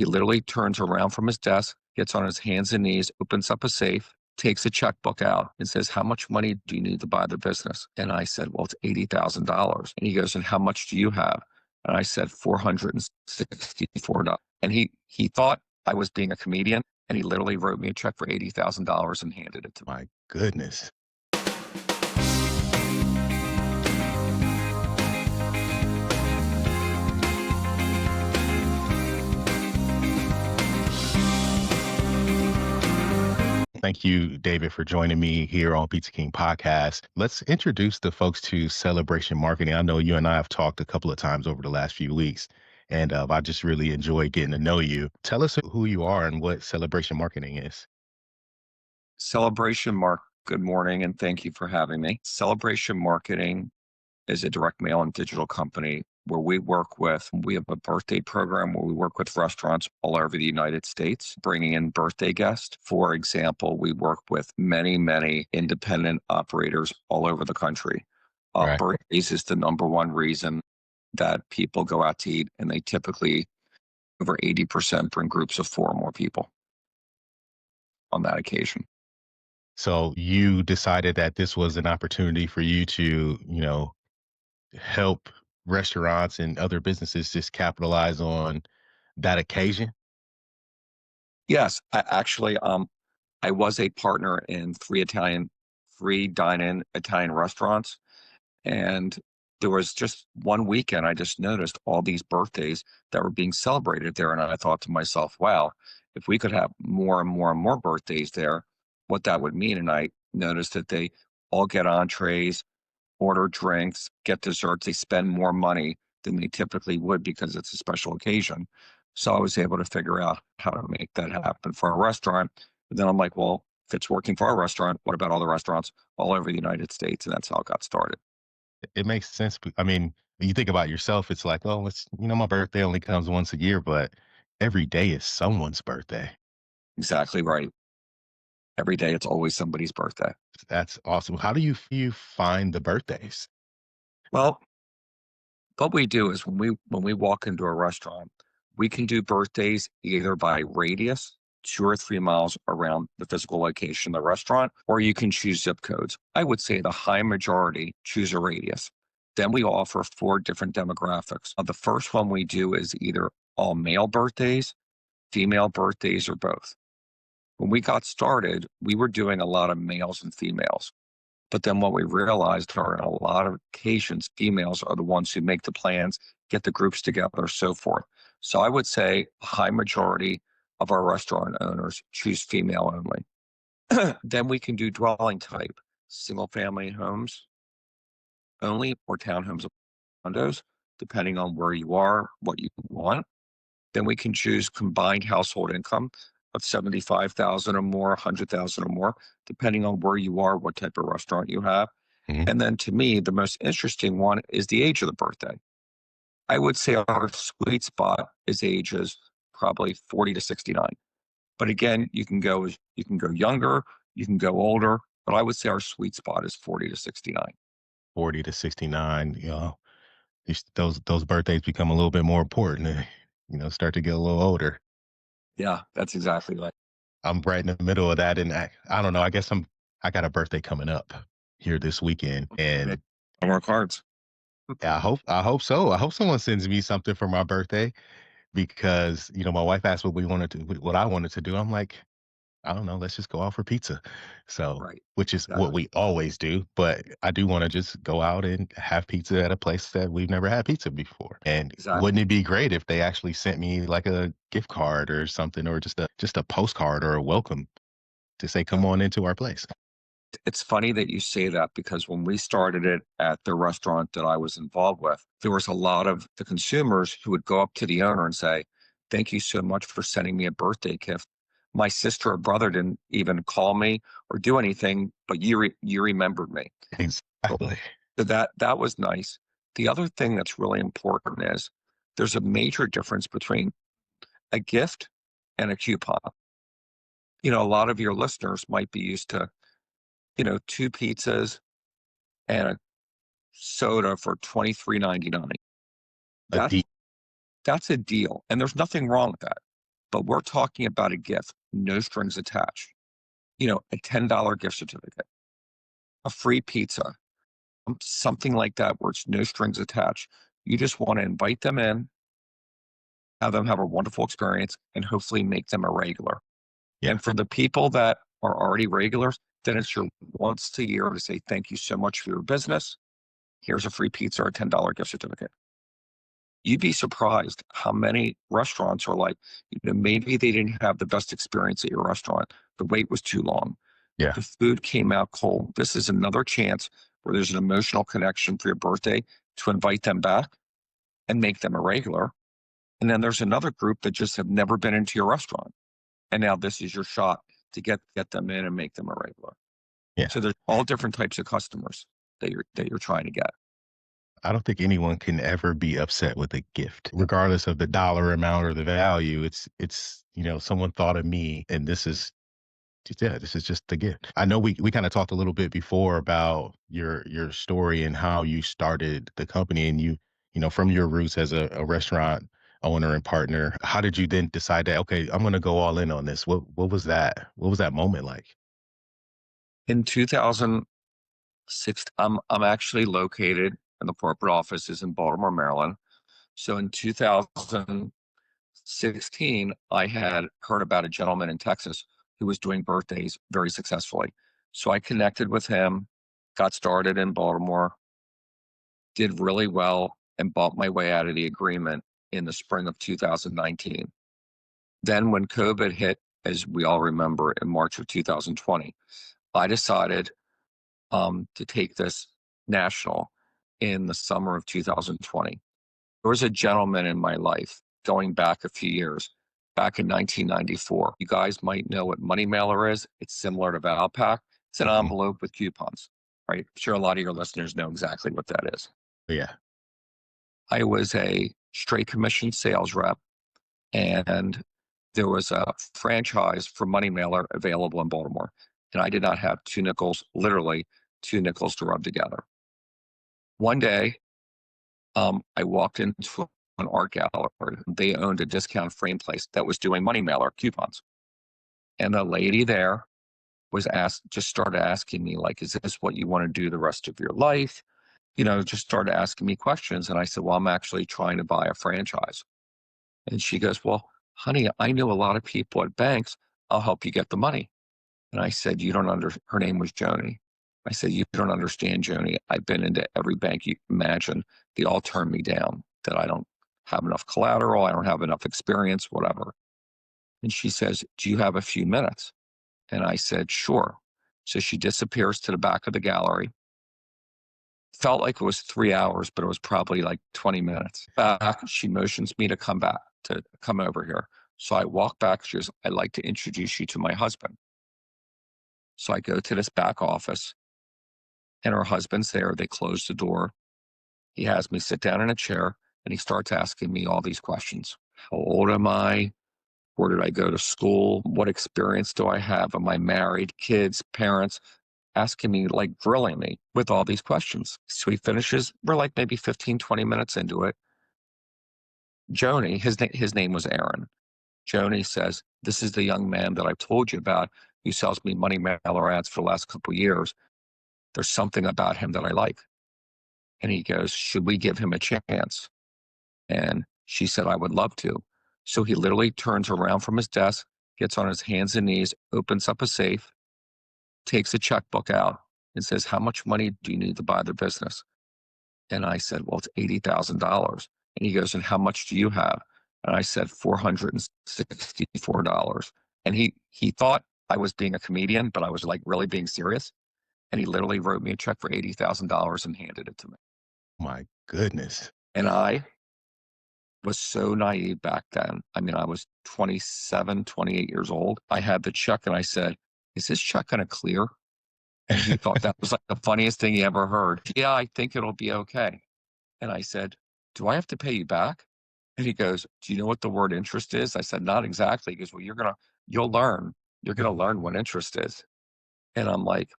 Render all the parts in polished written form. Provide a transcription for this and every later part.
He literally turns around from his desk, gets on his hands and knees, opens up a safe, takes a checkbook out and says, "How much money do you need to buy the business?" And I said, "Well, it's $80,000. And he goes, "And how much do you have?" And I said, $464. And he thought I was being a comedian, and he literally wrote me a check for $80,000 and handed it to me. My goodness. Thank you, David, for joining me here on Pizza King Podcast. Let's introduce the folks to Celebration Marketing. I know you and I have talked a couple of times over the last few weeks, and I just really enjoyed getting to know you. Tell us who you are and what Celebration Marketing is. Celebration Mark, good morning, and thank you for having me. Celebration Marketing is a direct mail and digital company where we have a birthday program where we work with restaurants all over the United States, bringing in birthday guests. For example, we work with many, many independent operators all over the country. Right. Birthdays is the number one reason that people go out to eat, and they typically, over 80%, bring groups of four or more people on that occasion. So you decided that this was an opportunity for you to, help restaurants and other businesses just capitalize on that occasion. Yes, I was a partner in three dine-in Italian restaurants. And there was just one weekend, I just noticed all these birthdays that were being celebrated there. And I thought to myself, wow, if we could have more and more and more birthdays there, what that would mean. And I noticed that they all get entrees, order drinks, get desserts. They spend more money than they typically would because it's a special occasion. So I was able to figure out how to make that happen for our restaurant. And then I'm like, well, if it's working for our restaurant, what about all the restaurants all over the United States? And that's how it got started. It makes sense. I mean, when you think about yourself, it's like, oh, my birthday only comes once a year, but every day is someone's birthday. Exactly right. Every day, it's always somebody's birthday. That's awesome. How do you find the birthdays? Well, what we do is when we walk into a restaurant, we can do birthdays either by radius, 2 or 3 miles around the physical location of the restaurant, or you can choose zip codes. I would say the high majority choose a radius. Then we offer four different demographics. The first one we do is either all male birthdays, female birthdays, or both. When we got started, we were doing a lot of males and females. But then what we realized are in a lot of occasions, females are the ones who make the plans, get the groups together, so forth. So I would say a high majority of our restaurant owners choose female only. Then we can do dwelling type, single family homes only, or townhomes or condos, depending on where you are, what you want. Then we can choose combined household income of 75,000 or more, 100,000 or more, depending on where you are, what type of restaurant you have. Mhm. And then to me, the most interesting one is the age of the birthday. I would say our sweet spot is ages probably 40 to 69. But again, you can go younger, you can go older, but I would say our sweet spot is 40 to 69. 40 to 69, those birthdays become a little bit more important, start to get a little older. Yeah, that's exactly right. I'm right in the middle of that. And I don't know, I got a birthday coming up here this weekend. And I work hard. I hope so. I hope someone sends me something for my birthday because, my wife asked what I wanted to do. I'm like, I don't know, let's just go out for pizza. So, Right. which is what Exactly. we always do, but I do want to just go out and have pizza at a place that we've never had pizza before. And Exactly. wouldn't it be great if they actually sent me like a gift card or something, or just a postcard or a welcome to say, come on into our place? It's funny that you say that because when we started it at the restaurant that I was involved with, there was a lot of the consumers who would go up to the owner and say, "Thank you so much for sending me a birthday gift. My sister or brother didn't even call me or do anything, but you remembered me." So Exactly. that was nice. The other thing that's really important is there's a major difference between a gift and a coupon. A lot of your listeners might be used to, two pizzas and a soda for 23.99. A That's deep, that's a deal, and there's nothing wrong with that. but we're talking about a gift, no strings attached. A $10 gift certificate, a free pizza, something like that where it's no strings attached. You just want to invite them in, have them have a wonderful experience, and hopefully make them a regular. Yeah. And for the people that are already regulars, then it's your once a year to say, thank you so much for your business. Here's a free pizza or a $10 gift certificate. You'd be surprised how many restaurants are like, maybe they didn't have the best experience at your restaurant. The wait was too long. Yeah. The food came out cold. This is another chance where there's an emotional connection for your birthday to invite them back and make them a regular. And then there's another group that just have never been into your restaurant. And now this is your shot to get them in and make them a regular. Yeah. So there's all different types of customers that you're trying to get. I don't think anyone can ever be upset with a gift, regardless of the dollar amount or the value. It's someone thought of me, and this is just the gift. I know we kind of talked a little bit before about your story and how you started the company, and from your roots as a restaurant owner and partner. How did you then decide that, okay, I'm going to go all in on this? What was that? What was that moment like? In 2006, I'm actually located in the corporate offices in Baltimore, Maryland. So in 2016, I had heard about a gentleman in Texas who was doing birthdays very successfully. So I connected with him, got started in Baltimore, did really well, and bought my way out of the agreement in the spring of 2019. Then when COVID hit, as we all remember, in March of 2020, I decided to take this national in the summer of 2020. There was a gentleman in my life going back a few years, back in 1994. You guys might know what Money Mailer is. It's similar to Valpak. It's an Mhm. envelope with coupons, right? I'm sure a lot of your listeners know exactly what that is. Yeah. I was a straight commission sales rep, and there was a franchise for Money Mailer available in Baltimore. And I did not have two nickels, literally two nickels to rub together. One day, I walked into an art gallery. They owned a discount frame place that was doing Money Mailer coupons. And the lady there just started asking me, like, is this what you want to do the rest of your life? Just started asking me questions. And I said, well, I'm actually trying to buy a franchise. And she goes, well, honey, I know a lot of people at banks. I'll help you get the money. And I said, you don't her name was Joni. I said, you don't understand, Joni. I've been into every bank you can imagine. They all turn me down, that I don't have enough collateral. I don't have enough experience, whatever. And she says, do you have a few minutes? And I said, sure. So she disappears to the back of the gallery. Felt like it was 3 hours, but it was probably like 20 minutes. Back, she motions me to come back, to come over here. So I walk back. She goes, I'd like to introduce you to my husband. So I go to this back office, and her husband's there. They close the door. He has me sit down in a chair, and he starts asking me all these questions. How old am I? Where did I go to school? What experience do I have? Am I married? Kids, parents? Asking me, like grilling me with all these questions. So he finishes. We're like maybe 15, 20 minutes into it. Joni, his name was Aaron. Joni says, this is the young man that I've told you about who sells me Money Mailer ads for the last couple of years. There's something about him that I like. And he goes, should we give him a chance? And she said, I would love to. So he literally turns around from his desk, gets on his hands and knees, opens up a safe, takes a checkbook out, and says, how much money do you need to buy the business? And I said, well, it's $80,000. And he goes, and how much do you have? And I said, $464. And he thought I was being a comedian, but I was like really being serious. And he literally wrote me a check for $80,000 and handed it to me. My goodness. And I was so naive back then. I mean, I was 27, 28 years old. I had the check and I said, is this check going to clear? And he thought that was like the funniest thing he ever heard. Yeah, I think it'll be okay. And I said, do I have to pay you back? And he goes, do you know what the word interest is? I said, not exactly. He goes, well, you'll learn. You're going to learn what interest is. And I'm like,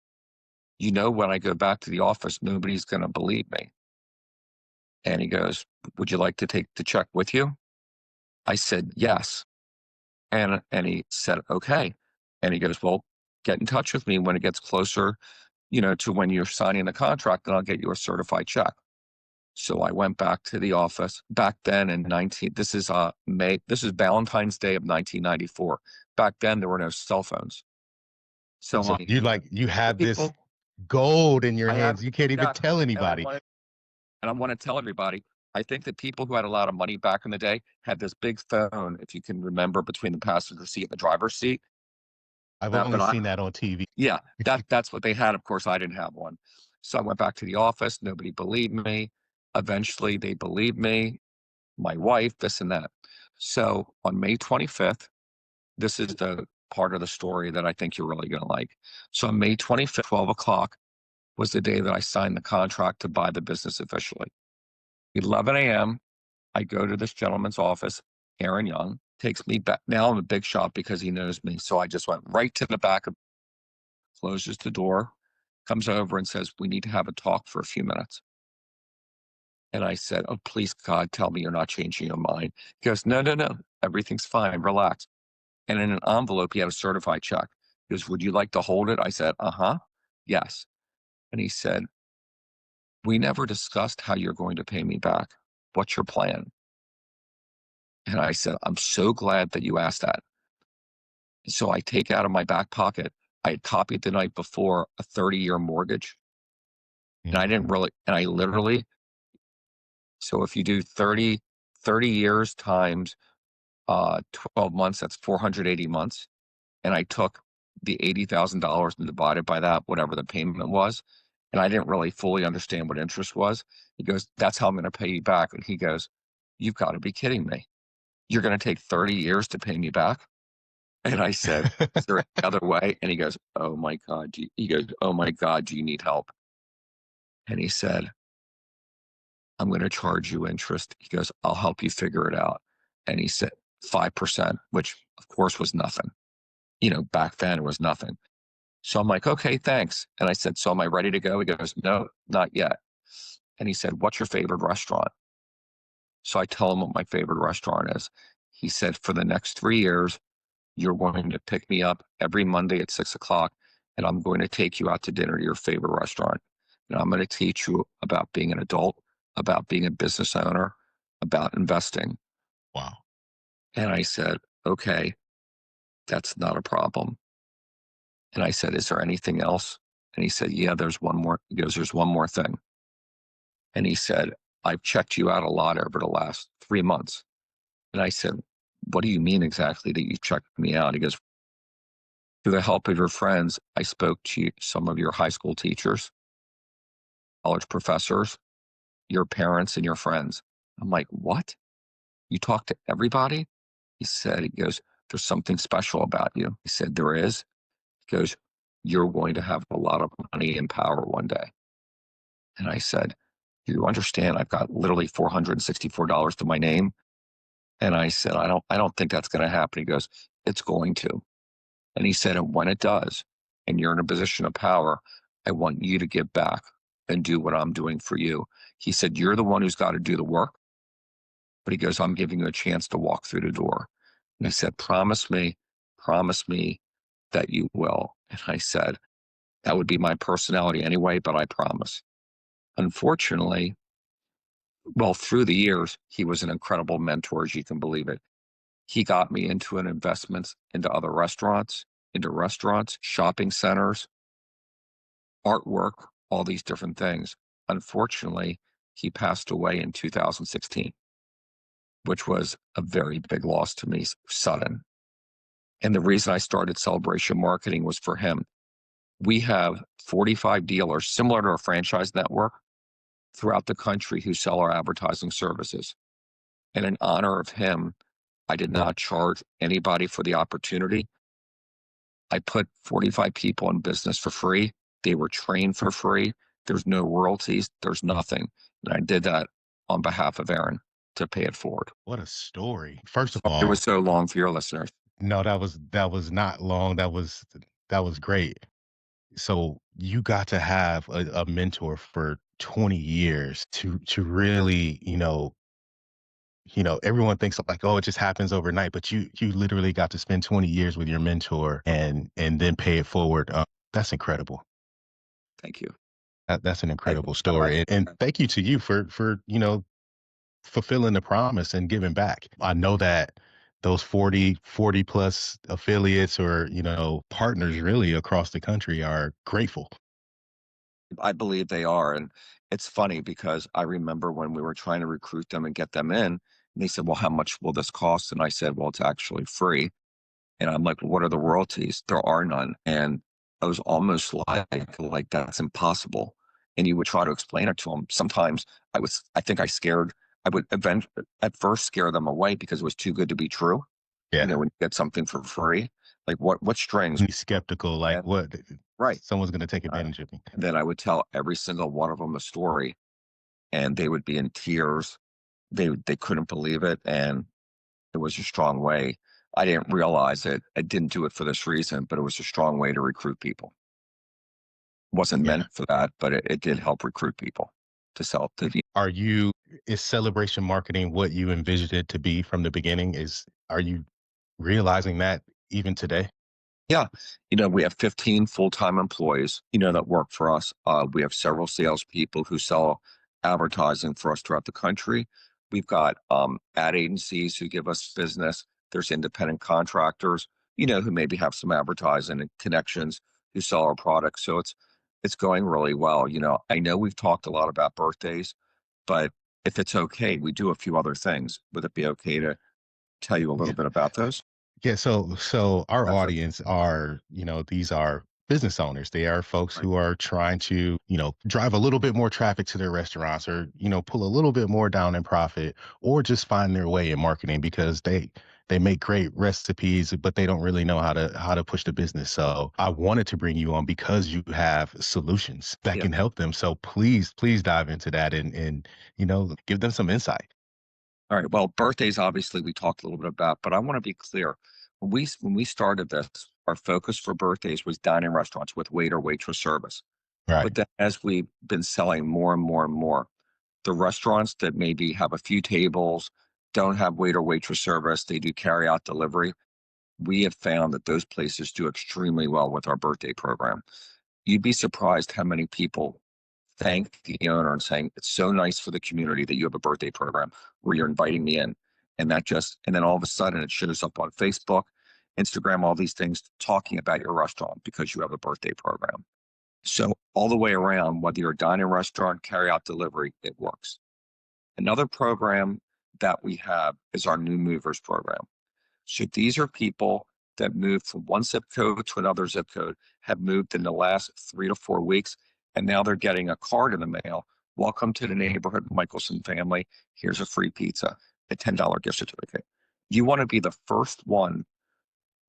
when I go back to the office, nobody's going to believe me. And he goes, would you like to take the check with you? I said, yes. And he said, okay. And he goes, well, get in touch with me when it gets closer, to when you're signing the contract, and I'll get you a certified check. So I went back to the office back then in 19, this is this is Valentine's Day of 1994. Back then there were no cell phones. So So I, you the have this people gold in your I have, hands. You can't even yeah, tell and I anybody. wanted, and I want to tell everybody, I think that people who had a lot of money back in the day had this big phone, if you can remember, between the passenger seat and the driver's seat. I've only But I, seen that on TV. yeah, that's what they had. Of course, I didn't have one. So I went back to the office. Nobody believed me. Eventually, they believed me, my wife, this and that. So on May 25th, this is the part of the story that I think you're really going to like. So on May 25th, 12 o'clock was the day that I signed the contract to buy the business officially. 11 a.m., I go to this gentleman's office. Aaron Young takes me back. Now I'm a big shot because he knows me. So I just went right to the back, closes the door, comes over and says, we need to have a talk for a few minutes. And I said, oh, please, God, tell me you're not changing your mind. He goes, no, no, no. Everything's fine. Relax. And in an envelope, he had a certified check. He goes, would you like to hold it? I said, uh-huh. Yes. And he said, we never discussed how you're going to pay me back. What's your plan? And I said, I'm so glad that you asked that. So I take out of my back pocket, I had copied the night before a 30-year mortgage. And I didn't Mhm. really, and I literally, so if you do 30 years times 12 months, that's 480 months. And I took the $80,000 and divided by that, whatever the payment was. And I didn't really fully understand what interest was. He goes, that's how I'm going to pay you back. And he goes, you've got to be kidding me. You're going to take 30 years to pay me back? And I said, is there any other way? And he goes, oh my God. He goes, oh my God, do you need help? And he said, I'm going to charge you interest. He goes, I'll help you figure it out. And he said, 5%, which of course was nothing. Back then it was nothing. So I'm like, okay, thanks. And I said, so am I ready to go? He goes, no, not yet. And he said, what's your favorite restaurant? So I tell him what my favorite restaurant is. He said, for the next 3 years, you're going to pick me up every Monday at 6 o'clock, and I'm going to take you out to dinner to your favorite restaurant. And I'm going to teach you about being an adult, about being a business owner, about investing. Wow. And I said, okay, that's not a problem. And I said, is there anything else? And he said, yeah, there's one more. He goes, there's one more thing. And he said, I've checked you out a lot over the last 3 months. And I said, what do you mean exactly that you checked me out? He goes, through the help of your friends, I spoke to some of your high school teachers, college professors, your parents, and your friends. I'm like, what? You talk to everybody? He goes, there's something special about you. He said, there is. He goes, you're going to have a lot of money and power one day. And I said, you understand I've got literally $464 to my name. And I said, I don't think that's going to happen. He goes, it's going to. And he said, and when it does, and you're in a position of power, I want you to give back and do what I'm doing for you. He said, you're the one who's got to do the work. But he goes, I'm giving you a chance to walk through the door. And I said, promise me that you will. And I said, that would be my personality anyway, but I promise. Unfortunately, well, through the years, he was an incredible mentor, as you can believe it. He got me into an investments into other restaurants, shopping centers, artwork, all these different things. Unfortunately, he passed away in 2016, which was a very big loss to me, sudden. And the reason I started Celebration Marketing was for him. We have 45 dealers similar to our franchise network throughout the country who sell our advertising services. And in honor of him, I did not charge anybody for the opportunity. I put 45 people in business for free. They were trained for free. There's no royalties. There's nothing. And I did that on behalf of Aaron to pay it forward. What a story. First of It was all, so long for your listeners. no, that was not long. That was great. So you got to have a mentor for 20 years to really, everyone thinks like, oh, it just happens overnight, but you literally got to spend 20 years with your mentor and then pay it forward. That's incredible. Thank you. That's an I, incredible I like story. And thank you to you for fulfilling the promise and giving back. I know that those 40 plus affiliates or, partners really across the country are grateful. I believe they are. And it's funny because I remember when we were trying to recruit them and get them in, and they said, well, how much will this cost? And I said, well, it's actually free. And I'm like, well, what are the royalties? There are none. And I was almost like that's impossible. And you would try to explain it to them. Sometimes I think I would at first scare them away because it was too good to be true. Yeah. When you get something for free, like what strings? Be skeptical, like And what right. someone's going to take Uh, advantage of me. and then I would tell every single one of them a story and they would be in tears. They couldn't believe it. And it was a strong way. I didn't realize it. I didn't do it for this reason, but it was a strong way to recruit people. It wasn't Yeah. meant for that, but it did help recruit people to sell to the. Are you is celebration marketing what you envisioned it to be from the beginning? Are you realizing that even today? Yeah. We have 15 full-time employees, that work for us. We have several salespeople who sell advertising for us throughout the country. We've got ad agencies who give us business. There's independent contractors, who maybe have some advertising and connections who sell our products. So it's going really well. I know we've talked a lot about birthdays, but if it's okay, we do a few other things. Would it be okay to tell you a little bit about those? Yeah, so our That's audience are, these are business owners. They are folks right. who are trying to, drive a little bit more traffic to their restaurants or, pull a little bit more down in profit or just find their way in marketing because they make great recipes, but they don't really know how to push the business. So I wanted to bring you on because you have solutions that Yeah. can help them. So please dive into that and give them some insight. All right. Well, birthdays obviously we talked a little bit about, but I want to be clear. When we started this, our focus for birthdays was dining restaurants with waiter waitress service. Right. But then as we've been selling more and more and more, the restaurants that maybe have a few tables, don't have waiter waitress service, they do carry out delivery. We have found that those places do extremely well with our birthday program. You'd be surprised how many people thank the owner and saying, it's so nice for the community that you have a birthday program where you're inviting me in. And then all of a sudden it shows up on Facebook, Instagram, all these things talking about your restaurant because you have a birthday program. So all the way around, whether you're a dining restaurant, carry out delivery, it works. Another program that we have is our new movers program. So these are people that moved from one zip code to another zip code, have moved in the last 3 to 4 weeks, and now they're getting a card in the mail. Welcome to the neighborhood Michelson family. Here's a free pizza, a $10 gift certificate. You want to be the first one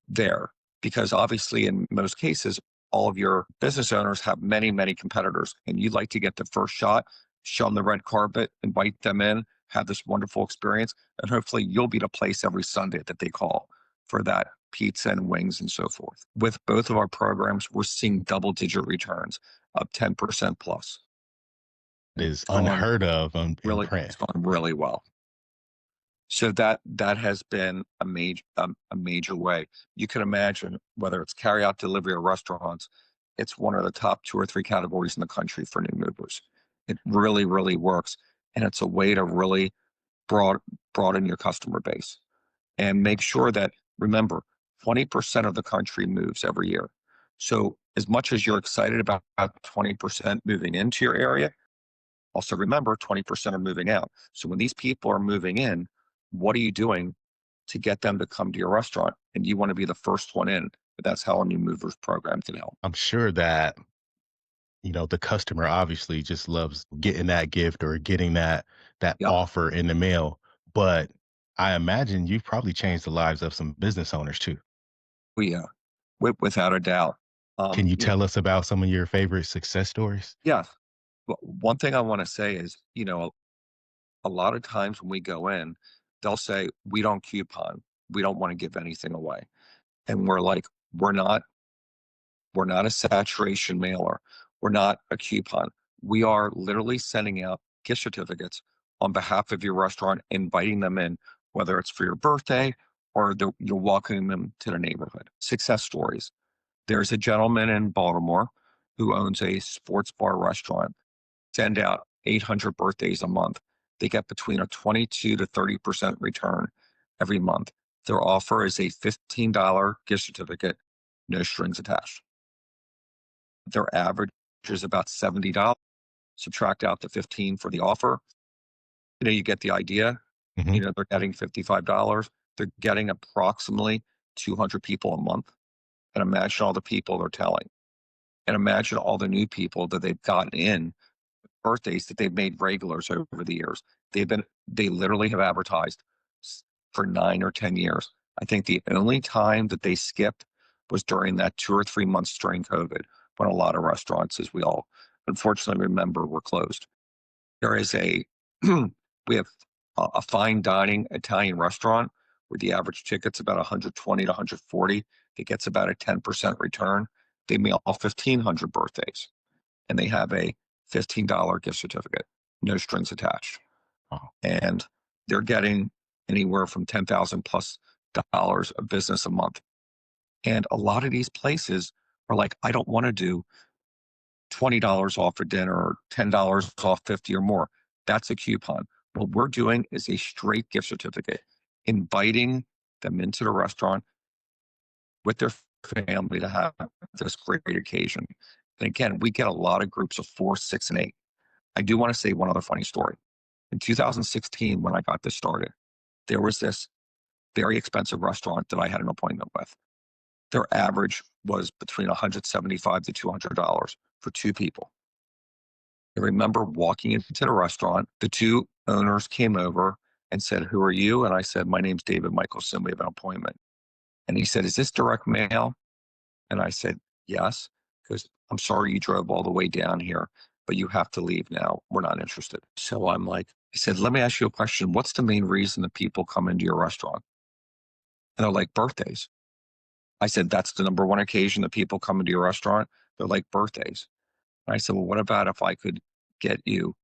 there because obviously, in most cases, all of your business owners have many, many competitors, and you'd like to get the first shot, show them the red carpet, invite them in, have this wonderful experience, and hopefully you'll be the place every Sunday that they call for that pizza and wings and so forth. With both of our programs, we're seeing double-digit returns of 10% plus. It is Gone unheard of in really, print. it's gone really well. So that has been a major way. You can imagine whether it's carry out delivery or restaurants, it's one of the top 2 or 3 categories in the country for new movers. It really, really works. And it's a way to really broad, broaden your customer base and make sure that, remember, 20% of the country moves every year. So as much as you're excited about 20% moving into your area, also remember 20% are moving out. So when these people are moving in, what are you doing to get them to come to your restaurant? And you want to be the first one in. But that's how a new movers program can help. I'm sure that, the customer obviously just loves getting that gift or getting that Yep. offer in the mail, but I imagine you've probably changed the lives of some business owners too. We without a doubt. Can you You know, tell us about some of your favorite success stories? yeah. But one thing I want to say is, a lot of times when we go in, they'll say, we don't coupon. We don't want to give anything away. And we're like, we're not a saturation mailer. We're not a coupon. We are literally sending out gift certificates on behalf of your restaurant, inviting them in, whether it's for your birthday or you're welcoming them to the neighborhood. Success stories. There's a gentleman in Baltimore who owns a sports bar restaurant, send out 800 birthdays a month. They get between a 22 to 30% return every month. Their offer is a $15 gift certificate, no strings attached. Their average is about $70. Subtract out the 15 for the offer. You get the idea. Hmm. They're getting $55. They're getting approximately 200 people a month. And imagine all the people they're telling. And imagine all the new people that they've gotten in birthdays that they've made regulars over the years. They literally have advertised for 9 or 10 years. I think the only time that they skipped was during that 2 or 3 months during COVID, when a lot of restaurants, as we all unfortunately remember, were closed. There is we have a fine dining Italian restaurant where the average ticket's about 120 to 140. It gets about a 10% return. They mail 1,500 birthdays, and they have a $15 gift certificate, no strings attached. Oh, And they're getting anywhere from 10,000 plus dollars of business a month. And a lot of these places are like, I don't want to do $20 off for dinner or $10 off 50 or more. That's a coupon. What we're doing is a straight gift certificate, inviting them into the restaurant with their family to have this great occasion. And again, we get a lot of groups of 4, 6, and 8. I do want to say one other funny story. In 2016, when I got this started, there was this very expensive restaurant that I had an appointment with. Their average was between $175 to $200 for 2 people. I remember walking into the restaurant. The 2 owners came over and said, "Who are you?" And I said, "My name's David Michelson. We have an appointment." And he said, "Is this direct mail?" And I said, "Yes." Because, "I'm sorry you drove all the way down here, but you have to leave now. We're not interested." So I'm like, he said, "Let me ask you a question. What's the main reason that people come into your restaurant?" And they're like, "Birthdays." I said, "That's the number one occasion that people come into your restaurant?" They're like, "Birthdays." And I said, "Well, what about if I could get you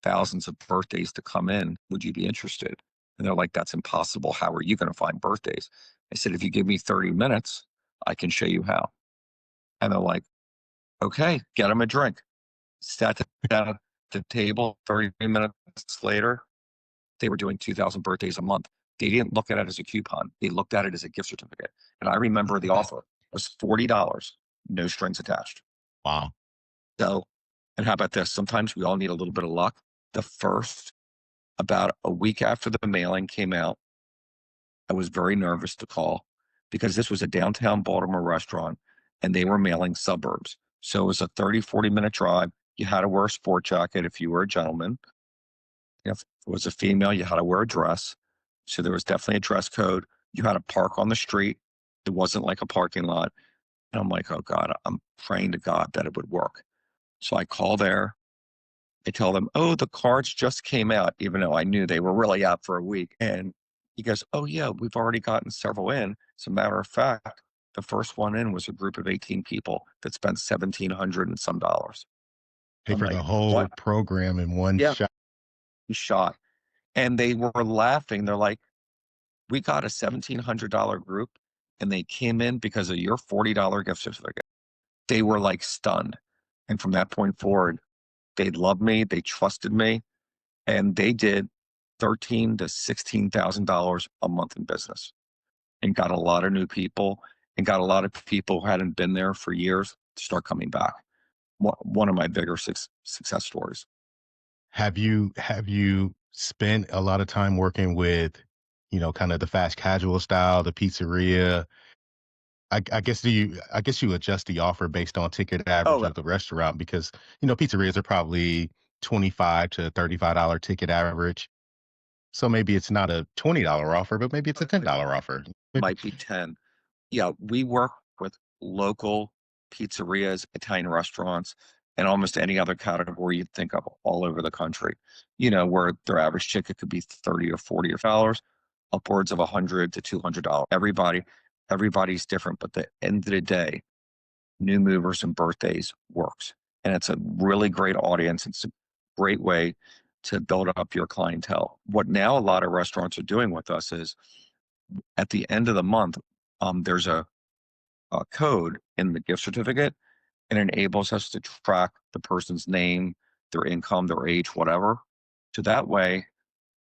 thousands of birthdays to come in? Would you be interested?" And they're like, "That's impossible. How are you going to find birthdays?" I said, "If you give me 30 minutes, I can show you how." And they're like, "Okay, get them a drink." Sat down at the table. 30 minutes later, they were doing 2,000 birthdays a month. They didn't look at it as a coupon. They looked at it as a gift certificate. And I remember the offer was $40, no strings attached. wow. So, and how about this? Sometimes we all need a little bit of luck. The first, about a week after the mailing came out, I was very nervous to call because this was a downtown Baltimore restaurant and they were mailing suburbs. So it was a 30, 40-minute drive. You had to wear a sport jacket if you were a gentleman. If it was a female, you had to wear a dress. So there was definitely a dress code. You had to park on the street. It wasn't like a parking lot. And I'm like, oh God, I'm praying to God that it would work. So I call there. I tell them, "Oh, the cards just came out," even though I knew they were really out for a week. And he goes, "Oh, yeah, we've already gotten several in. As a matter of fact, the first one in was a group of 18 people that spent 1,700 and some dollars." Pay I'm for like, the whole "What?" program in one Yeah, shot. he's shot. And they were laughing. They're like, "We got a $1,700 group and they came in because of your $40 gift certificate." They were like stunned. And from that point forward, they loved me. They trusted me. And they did 13 to $16,000 a month in business and got a lot of new people and got a lot of people who hadn't been there for years to start coming back. One of my bigger success stories. Have you spent a lot of time working with, kind of the fast casual style, the pizzeria? I guess you adjust the offer based on ticket average Oh, of the restaurant because, pizzerias are probably 25 to $35 ticket average. So maybe it's not a $20 offer, but maybe it's a $10 offer. might be 10. Yeah, we work with local pizzerias, Italian restaurants, and almost any other category you'd think of all over the country. Where their average ticket could be 30 or 40 or dollars, upwards of 100 to $200. Everybody's different, but at the end of the day, new movers and birthdays works. And it's a really great audience. It's a great way to build up your clientele. What now a lot of restaurants are doing with us is at the end of the month, there's a code in the gift certificate and enables us to track the person's name, their income, their age, whatever. So that way,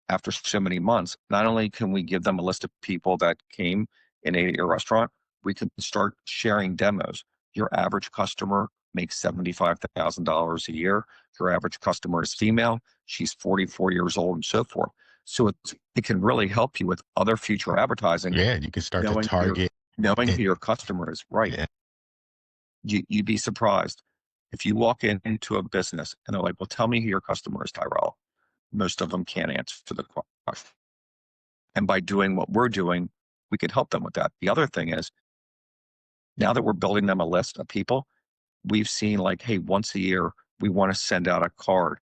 after so many months, not only can we give them a list of people that came and ate at your restaurant, we can start sharing demos. Your average customer makes $75,000 a year. Your average customer is female. She's 44 years old and so forth. So it can really help you with other future advertising, Yeah, you can start to knowing target knowing who and your customer is. Right. yeah, You'd be surprised if you walk into a business and they're like, well, tell me who your customer is, Tyrell. Most of them can't answer the question. And by doing what we're doing, we could help them with that. The other thing is, now that we're building them a list of people, we've seen like, hey, once a year, we want to send out a card,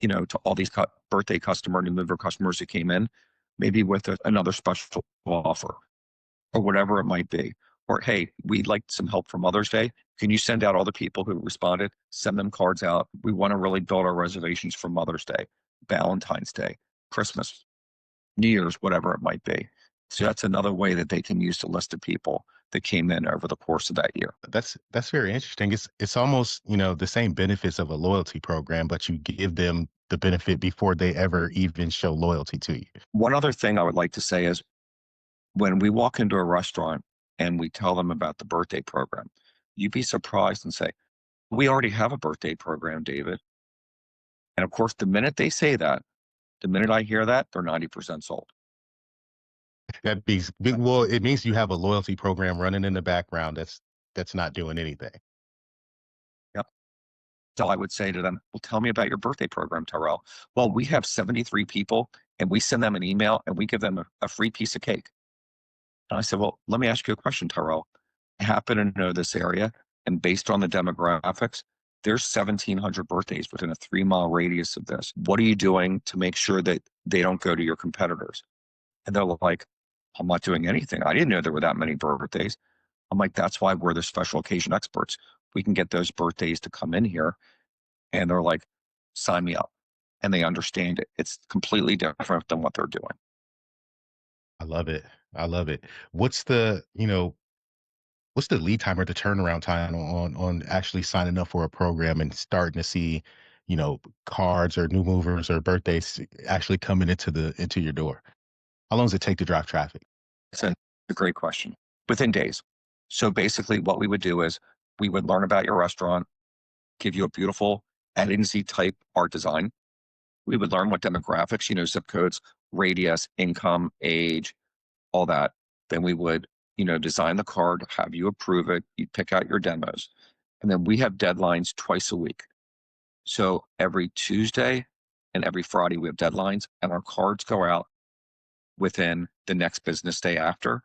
to all these birthday customer, new mover customers who came in, maybe with another special offer or whatever it might be. Or, hey, we'd like some help for Mother's Day. Can you send out all the people who responded? Send them cards out. We want to really build our reservations for Mother's Day, Valentine's Day, Christmas, New Year's, whatever it might be. So that's another way that they can use the list of people that came in over the course of that year. that's very interesting. It's almost, the same benefits of a loyalty program, but you give them the benefit before they ever even show loyalty to you. One other thing I would like to say is when we walk into a restaurant and we tell them about the birthday program, you'd be surprised and say, we already have a birthday program, David. And of course, the minute they say that, the minute I hear that, they're 90% sold. Well, it means you have a loyalty program running in the background that's not doing anything. Yep. So I would say to them, well, tell me about your birthday program, Terrell. Well, we have 73 people and we send them an email and we give them a free piece of cake. And I said, well, let me ask you a question, Terrell. I happen to know this area, and based on the demographics, there's 1,700 birthdays within a 3-mile radius of this. What are you doing to make sure that they don't go to your competitors? And they're like, I'm not doing anything. I didn't know there were that many birthdays. I'm like, that's why we're the special occasion experts. We can get those birthdays to come in here. And they're like, sign me up. And they understand it. It's completely different than what they're doing. I love it. I love it. What's the lead time or the turnaround time on actually signing up for a program and starting to see, cards or new movers or birthdays actually coming into your door? How long does it take to drive traffic? It's a great question. Within days. So basically, what we would do is we would learn about your restaurant, give you a beautiful agency type art design. We would learn what demographics, zip codes, radius, income, age, all that. Then we would, design the card, have you approve it, you pick out your demos. And then we have deadlines twice a week. So every Tuesday and every Friday, we have deadlines, and our cards go out within the next business day after.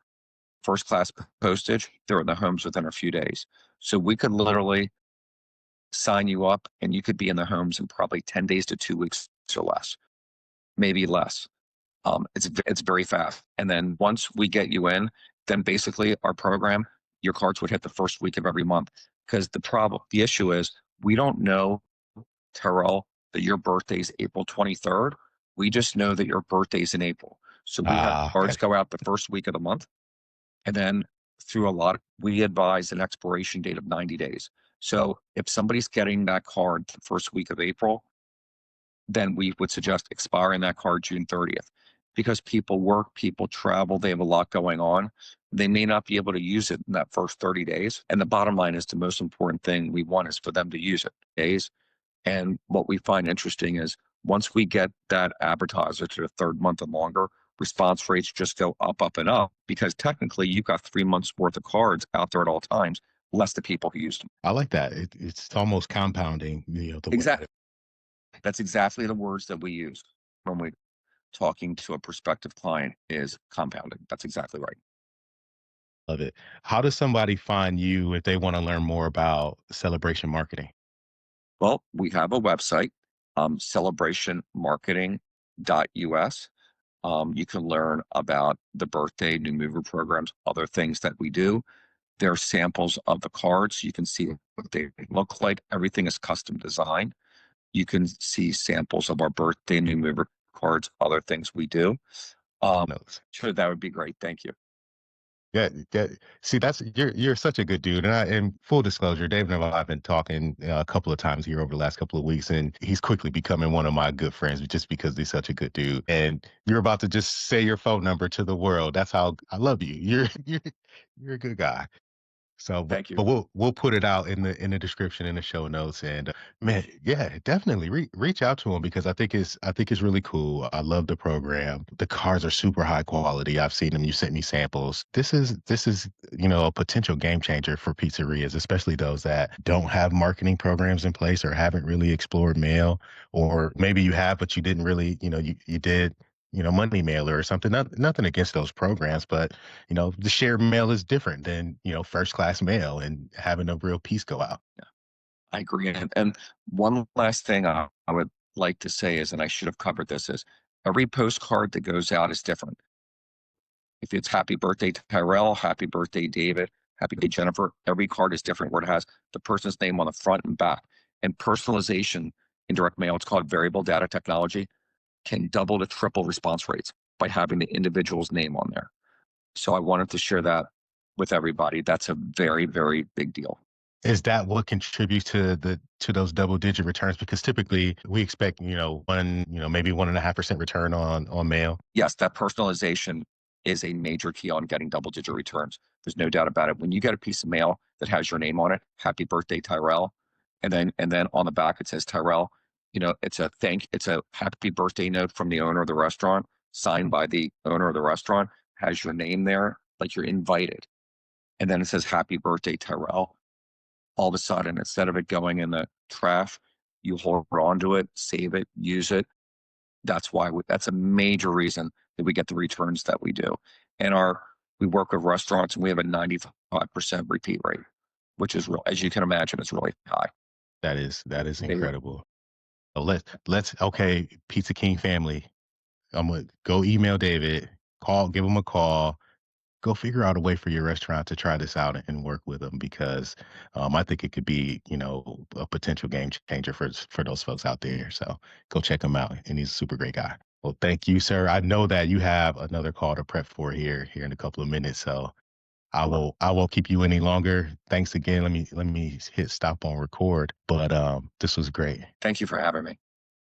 First class postage, they're in the homes within a few days. So we could literally sign you up and you could be in the homes in probably 10 days to 2 weeks or less, maybe less. It's very fast. And then once we get you in, then basically our program, your cards would hit the first week of every month. Because the issue is we don't know, Terrell, that your birthday is April 23rd. We just know that your birthday's in April. So we have Ah, cards okay. go out the first week of the month. And then we advise an expiration date of 90 days. So if somebody's getting that card the first week of April, then we would suggest expiring that card June 30th because people work, people travel, they have a lot going on. They may not be able to use it in that first 30 days. And the bottom line is the most important thing we want is for them to use it days. And what we find interesting is once we get that advertiser to the third month and longer, response rates just go up and up because technically you've got 3 months worth of cards out there at all times, less the people who use them. I like that. It's almost compounding, the way. Exactly. That's exactly the words that we use when we're talking to a prospective client is compounding. That's exactly right. Love it. How does somebody find you if they want to learn more about celebration marketing? Well, we have a website, celebrationmarketing.us. You can learn about the birthday, new mover programs, other things that we do. There are samples of the cards. You can see what they look like. Everything is custom designed. You can see samples of our birthday new member cards, other things we do. Um, Notes. sure, that would be great. Thank you. Yeah, see, that's you're such a good dude. And full disclosure, Dave and I have been talking a couple of times here over the last couple of weeks, and he's quickly becoming one of my good friends just because he's such a good dude. And you're about to just say your phone number to the world. That's how I love you. You're a good guy. So, but Thank you. but we'll put it out in the description in the show notes, and man, yeah, definitely reach out to him because I think it's really cool. I love the program. The cars are super high quality. I've seen them. You sent me samples. This is a potential game changer for pizzerias, especially those that don't have marketing programs in place or haven't really explored mail, or maybe you have but you didn't really you did money mailer or something. Nothing against those programs, but the shared mail is different than, first class mail and having a real piece go out. I agree. And one last thing I would like to say is, and I should have covered this, is every postcard that goes out is different. If it's happy birthday to Tyrell, happy birthday, David, happy day, Jennifer, every card is different where it has the person's name on the front and back. And personalization in direct mail, it's called variable data technology, can double to triple response rates by having the individual's name on there. So I wanted to share that with everybody. That's a very, very big deal. Is that what contributes to those double digit returns? Because typically we expect, maybe 1.5% return on mail. Yes, that personalization is a major key on getting double digit returns. There's no doubt about it. When you get a piece of mail that has your name on it, happy birthday, Tyrell, and then on the back it says Tyrell, it's a happy birthday note from the owner of the restaurant, signed by the owner of the restaurant, has your name there, like you're invited. And then it says happy birthday, Tyrell. All of a sudden, instead of it going in the trash, you hold on to it, save it, use it. That's a major reason that we get the returns that we do. And we work with restaurants and we have a 95% repeat rate, which is real, as you can imagine, is really high. That is They- incredible. So let's okay, Pizza King family. I'm gonna go email David, give him a call, go figure out a way for your restaurant to try this out and work with them because I think it could be, a potential game changer for those folks out there. So go check him out, and he's a super great guy. Well, thank you, sir. I know that you have another call to prep for here in a couple of minutes, so I won't keep you any longer. Thanks again. Let me hit stop on record. But this was great. Thank you for having me.